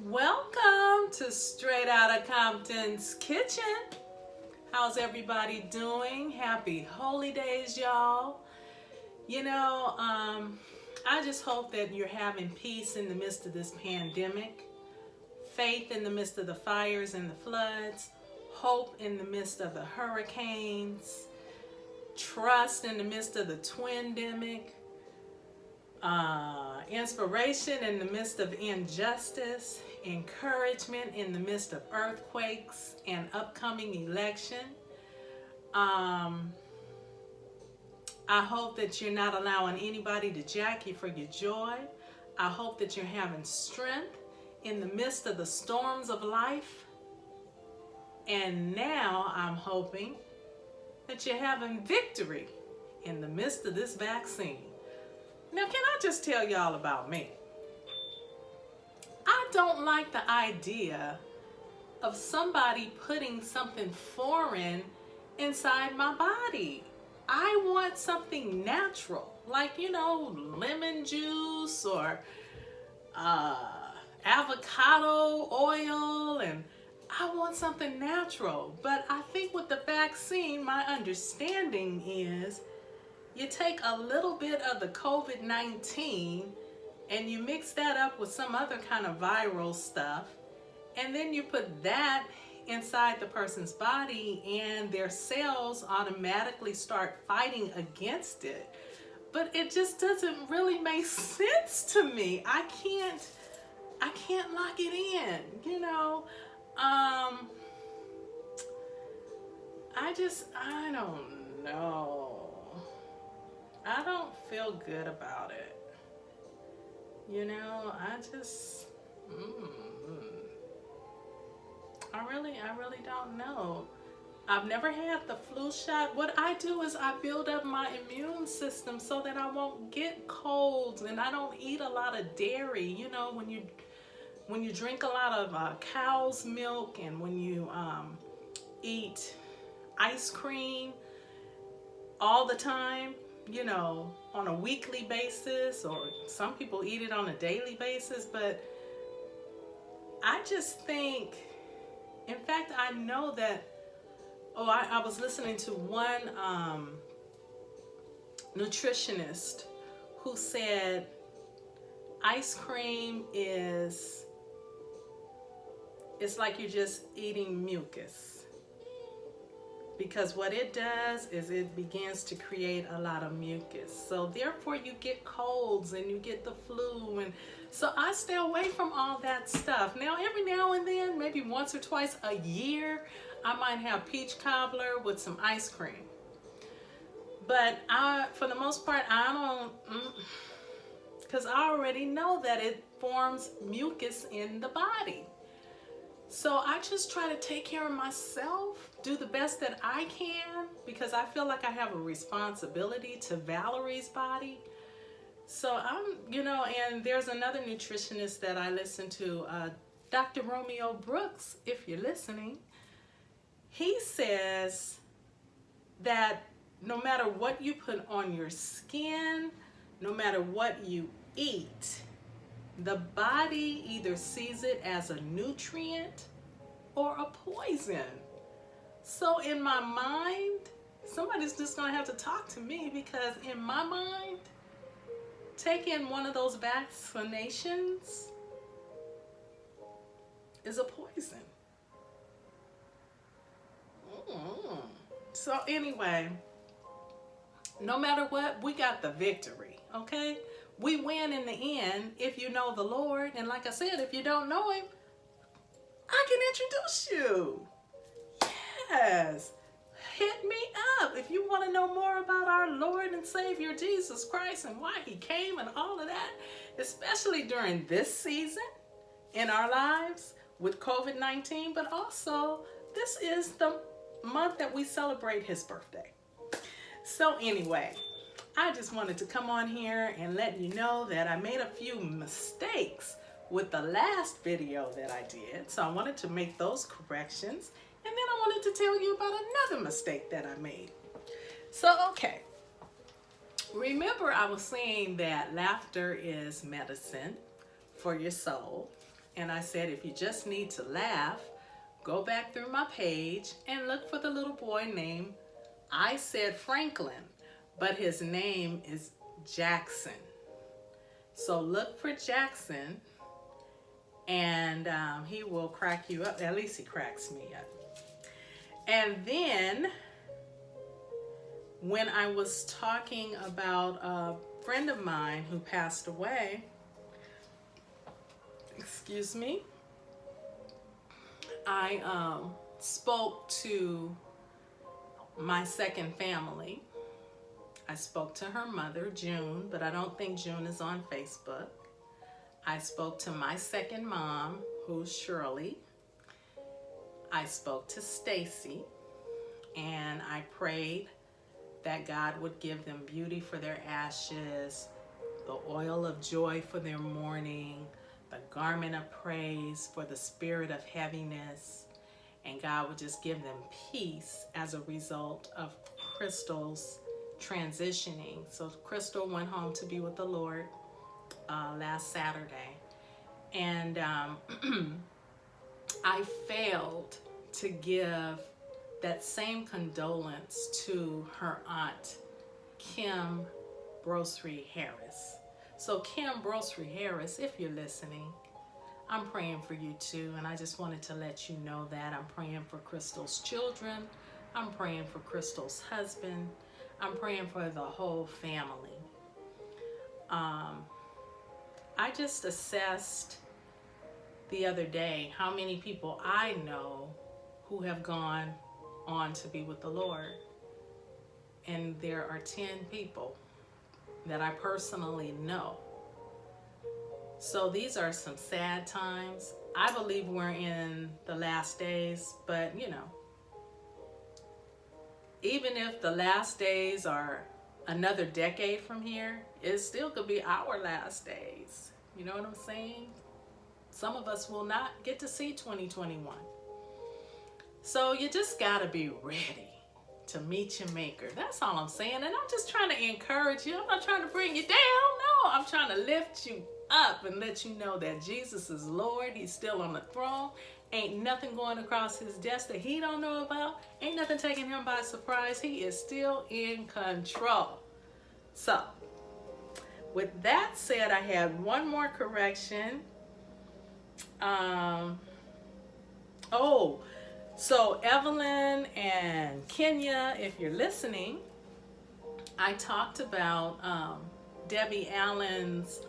Welcome to Straight Outta Compton's Kitchen. How's everybody doing? Happy holy days, y'all. I just hope that you're having peace in the midst of this pandemic, faith in the midst of the fires and the floods, hope in the midst of the hurricanes, trust in the midst of the twindemic, inspiration in the midst of injustice, encouragement in the midst of earthquakes and upcoming election. I hope that you're not allowing anybody to jack you for your joy. I hope that you're having strength in the midst of the storms of life. And now I'm hoping that you're having victory in the midst of this vaccine. Now, can I just tell y'all about me? I don't like the idea of somebody putting something foreign inside my body. I want something natural, like, lemon juice or avocado oil, and I want something natural. But I think with the vaccine, my understanding is you take a little bit of the COVID-19 and you mix that up with some other kind of viral stuff, and then you put that inside the person's body and their cells automatically start fighting against it. But it just doesn't really make sense to me. I can't lock it in, I don't know. I don't feel good about it. I really don't know. I've never had the flu shot. What I do is I build up my immune system so that I won't get colds, and I don't eat a lot of dairy. When you drink a lot of cow's milk, and when you eat ice cream all the time, on a weekly basis, or some people eat it on a daily basis. But I just think, in fact, I know that, I was listening to one nutritionist who said ice cream it's like you're just eating mucus. Because what it does is it begins to create a lot of mucus. So therefore you get colds and you get the flu. And so I stay away from all that stuff. Now, every now and then, maybe once or twice a year, I might have peach cobbler with some ice cream. But for the most part, I don't, because I already know that it forms mucus in the body. So I just try to take care of myself, do the best that I can, because I feel like I have a responsibility to Valerie's body. So and there's another nutritionist that I listen to, Dr. Romeo Brooks, if you're listening. He says that no matter what you put on your skin, no matter what you eat, the body either sees it as a nutrient or a poison. So in my mind, somebody's just going to have to talk to me, because in my mind, taking one of those vaccinations is a poison. So anyway, no matter what, we got the victory, okay? We win in the end if you know the Lord. And like I said, if you don't know him, I can introduce you. Yes. Hit me up if you want to know more about our Lord and Savior Jesus Christ and why he came and all of that, especially during this season in our lives with COVID-19. But also, this is the month that we celebrate his birthday. So anyway, I just wanted to come on here and let you know that I made a few mistakes with the last video that I did. So I wanted to make those corrections. And then I wanted to tell you about another mistake that I made. So, okay. Remember, I was saying that laughter is medicine for your soul. And I said, if you just need to laugh, go back through my page and look for the little boy named, I said Franklin, but his name is Jackson. So look for Jackson, and he will crack you up. At least he cracks me up. And then when I was talking about a friend of mine who passed away, excuse me, I spoke to my second family. I spoke to her mother, June, but I don't think June is on Facebook. I spoke to my second mom, who's Shirley. I spoke to Stacy, and I prayed that God would give them beauty for their ashes, the oil of joy for their mourning, the garment of praise for the spirit of heaviness, and God would just give them peace as a result of Crystal's transitioning. So Crystal went home to be with the Lord last Saturday, and I failed to give that same condolence to her aunt, Kim Brossery Harris. So Kim Brossery Harris, if you're listening, I'm praying for you too, and I just wanted to let you know that I'm praying for Crystal's children. I'm praying for Crystal's husband. I'm praying for the whole family. I just assessed the other day how many people I know who have gone on to be with the Lord. And there are 10 people that I personally know. So these are some sad times. I believe we're in the last days, but you know, even if the last days are another decade from here, it still could be our last days. You know what I'm saying? Some of us will not get to see 2021. So you just gotta be ready to meet your maker. That's all I'm saying. And I'm just trying to encourage you. I'm not trying to bring you down. No, I'm trying to lift you up and let you know that Jesus is Lord. He's still on the throne. Ain't nothing going across his desk that he don't know about. Ain't nothing taking him by surprise. He is still in control. So, with that said, I had one more correction. So Evelyn and Kenya, if you're listening, I talked about Debbie Allen's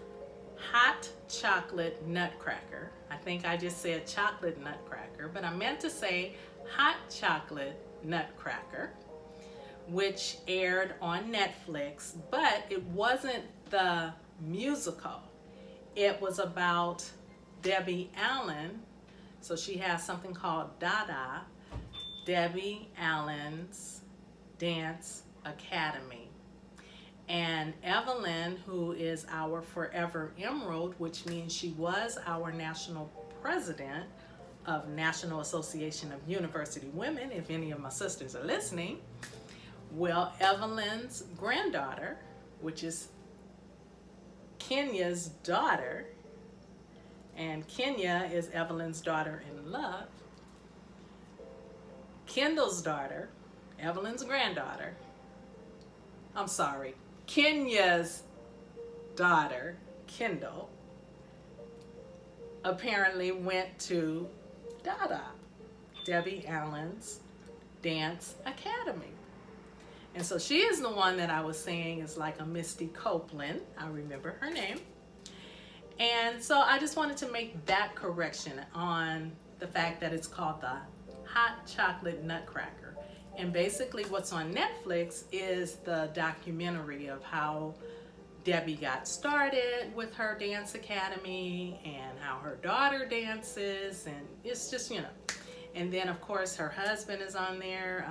hot chocolate nutcracker. I think I just said chocolate nutcracker, but I meant to say hot chocolate nutcracker, which aired on Netflix, but it wasn't the musical. It was about Debbie Allen. So she has something called Dada, Debbie Allen's Dance Academy. And Evelyn, who is our Forever Emerald, which means she was our national president of National Association of University Women, if any of my sisters are listening. Well, Evelyn's granddaughter, which is Kenya's daughter, and Kenya is Evelyn's daughter in love. Kendall's daughter, Evelyn's granddaughter, I'm sorry, Kenya's daughter, Kendall, apparently went to Dada, Debbie Allen's Dance Academy. And so she is the one that I was saying is like a Misty Copeland. I remember her name. And so I just wanted to make that correction on the fact that it's called the Hot Chocolate Nutcracker. And basically what's on Netflix is the documentary of how Debbie got started with her dance academy and how her daughter dances, and it's just, you know. And then of course her husband is on there,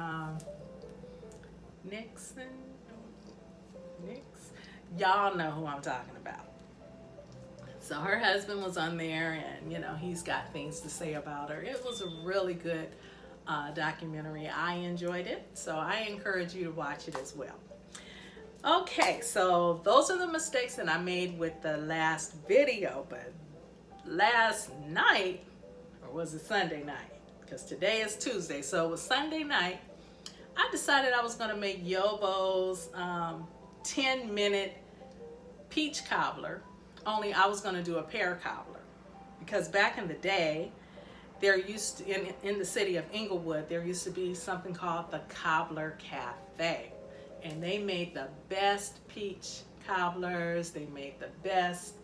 Nix. Y'all know who I'm talking about. So her husband was on there, and you know, he's got things to say about her. It was a really good documentary. I enjoyed it, so I encourage you to watch it as well. Okay, so those are the mistakes that I made with the last video, but last night, or was it Sunday night? Because today is Tuesday, so it was Sunday night. I decided I was going to make Yobo's 10-minute peach cobbler, only I was going to do a pear cobbler. Because back in the day, there used to, in the city of Inglewood, there used to be something called the Cobbler Cafe. And they made the best peach cobblers, they made the best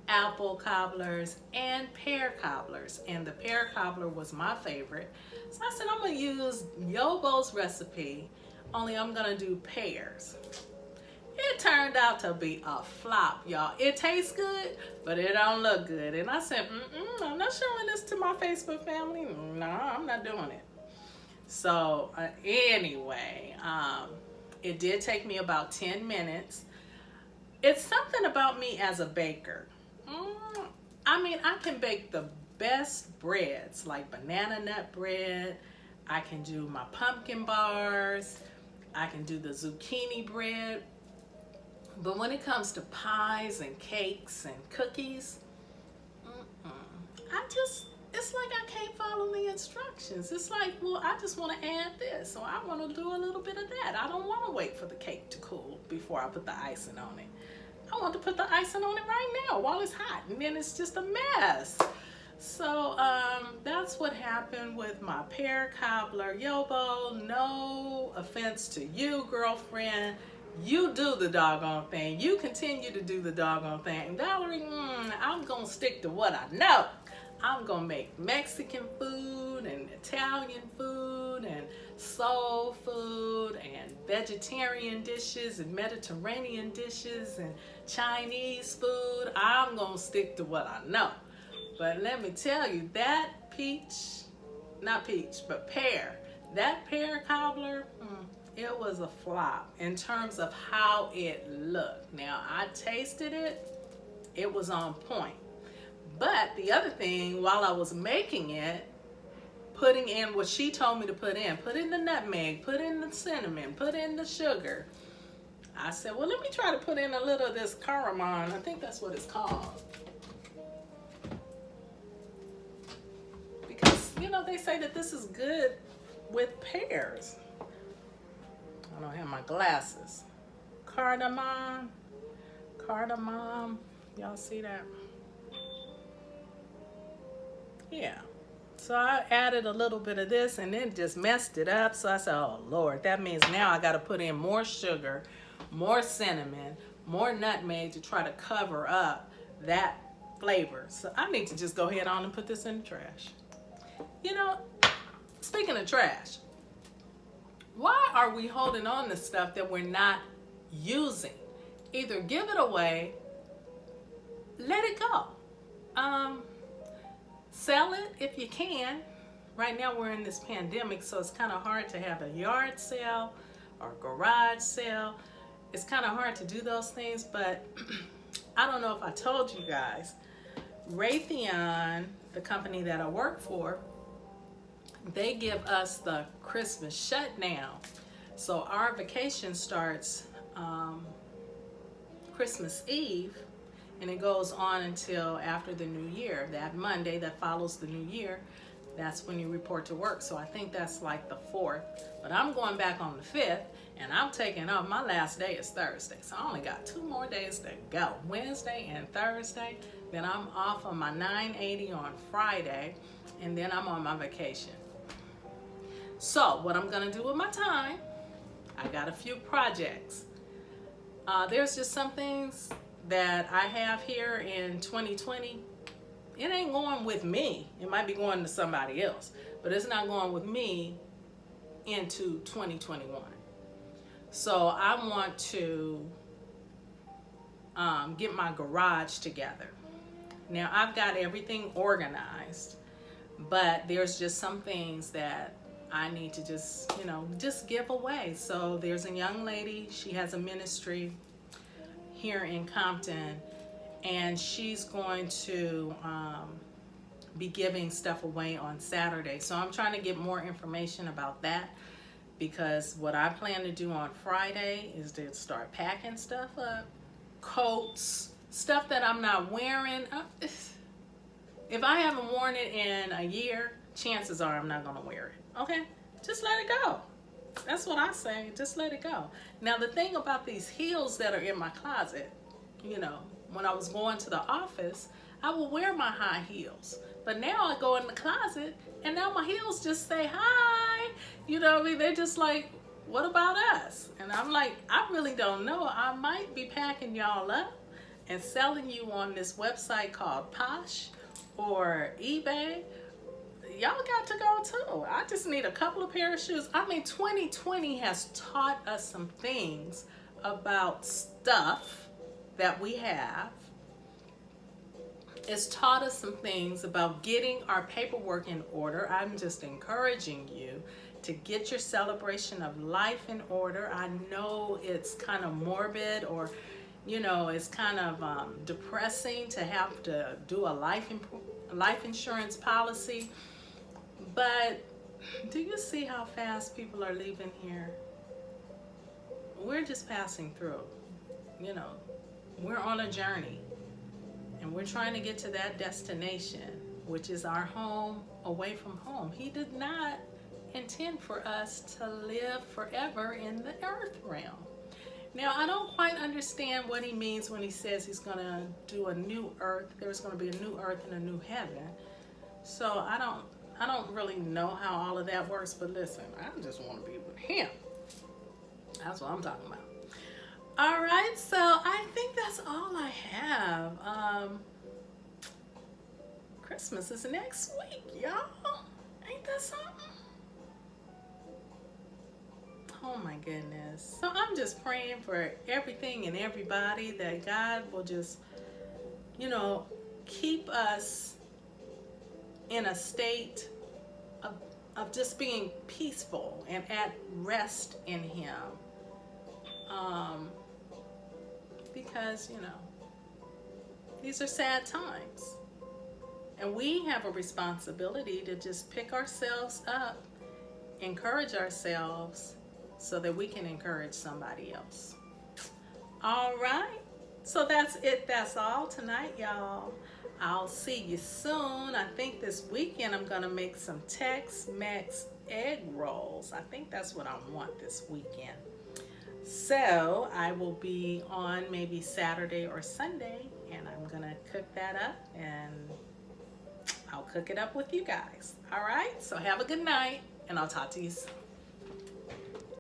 apple cobblers and pear cobblers. And the pear cobbler was my favorite. So I said, I'm gonna use Yobo's recipe, only I'm gonna do pears. It turned out to be a flop, y'all. It tastes good, but it don't look good. And I said, I'm not showing this to my Facebook family. No, I'm not doing it. So anyway, it did take me about 10 minutes. It's something about me as a baker. I mean, I can bake the best breads, like banana nut bread. I can do my pumpkin bars. I can do the zucchini bread. But when it comes to pies and cakes and cookies, it's like I can't follow the instructions. It's like, well, I just want to add this, or I want to do a little bit of that. I don't want to wait for the cake to cool before I put the icing on it. I want to put the icing on it right now while it's hot, and then it's just a mess. So that's what happened with my pear cobbler. Yobo, no offense to you, girlfriend. You do the doggone thing. You continue to do the doggone thing. Valerie, I'm going to stick to what I know. I'm going to make Mexican food and Italian food and soul food and vegetarian dishes and Mediterranean dishes and Chinese food. I'm going to stick to what I know. But let me tell you, that pear, that pear cobbler, it was a flop in terms of how it looked. Now, I tasted it. It was on point. But the other thing, while I was making it, putting in what she told me to put in the nutmeg, put in the cinnamon, put in the sugar. I said, well, let me try to put in a little of this cardamom. I think that's what it's called. Because, they say that this is good with pears. I don't have my glasses. Cardamom. Y'all see that? Yeah. So I added a little bit of this and then just messed it up. So I said, oh Lord, that means now I got to put in more sugar, more cinnamon, more nutmeg to try to cover up that flavor. So I need to just go ahead on and put this in the trash. Speaking of trash, why are we holding on to stuff that we're not using? Either give it away, let it go. Sell it if you can. Right now we're in this pandemic, so it's kind of hard to have a yard sale or garage sale. It's kind of hard to do those things, but I don't know if I told you guys, Raytheon, the company that I work for, they give us the Christmas shutdown. So our vacation starts Christmas Eve, and it goes on until after the new year. That Monday that follows the new year, that's when you report to work. So I think that's like the 4th. But I'm going back on the 5th, and I'm taking off. My last day is Thursday, so I only got 2 more days to go. Wednesday and Thursday. Then I'm off on my 980 on Friday, and then I'm on my vacation. So what I'm going to do with my time, I got a few projects. There's just some things that I have here in 2020. It ain't going with me. It might be going to somebody else, but it's not going with me into 2021. So I want to get my garage together. Now I've got everything organized, but there's just some things that I need to just give away. So there's a young lady, she has a ministry here in Compton, and she's going to be giving stuff away on Saturday. So I'm trying to get more information about that, because what I plan to do on Friday is to start packing stuff up, coats, stuff that I'm not wearing. If I haven't worn it in a year, chances are I'm not going to wear it. Okay? Just let it go. That's what I say. Just let it go. Now, the thing about these heels that are in my closet, you know, when I was going to the office, I would wear my high heels. But now I go in the closet and now my heels just say hi. You know what I mean? They're just like, what about us? And I'm like, I really don't know. I might be packing y'all up and selling you on this website called Posh or eBay. Y'all got to go too. I just need a couple of pair of shoes. I mean, 2020 has taught us some things about stuff that we have. It's taught us some things about getting our paperwork in order. I'm just encouraging you to get your celebration of life in order. I know it's kind of morbid, or you know, it's kind of depressing to have to do a life insurance policy. But do you see how fast people are leaving here? We're just passing through. You know, we're on a journey. And we're trying to get to that destination, which is our home away from home. He did not intend for us to live forever in the earth realm. Now, I don't quite understand what he means when he says he's going to do a new earth. There's going to be a new earth and a new heaven. So I don't really know how all of that works, but listen, I just want to be with him. That's what I'm talking about. All right, so I think that's all I have. Christmas is next week, y'all. Ain't that something? Oh my goodness. So I'm just praying for everything and everybody, that God will just, you know, keep us in a state of just being peaceful and at rest in Him. Because, you know, these are sad times. And we have a responsibility to just pick ourselves up, encourage ourselves, so that we can encourage somebody else. All right. So that's it. That's all tonight, y'all. I'll see you soon. I think this weekend I'm going to make some Tex-Mex egg rolls. I think that's what I want this weekend. So I will be on maybe Saturday or Sunday, and I'm going to cook that up, and I'll cook it up with you guys. All right? So have a good night, and I'll talk to you soon.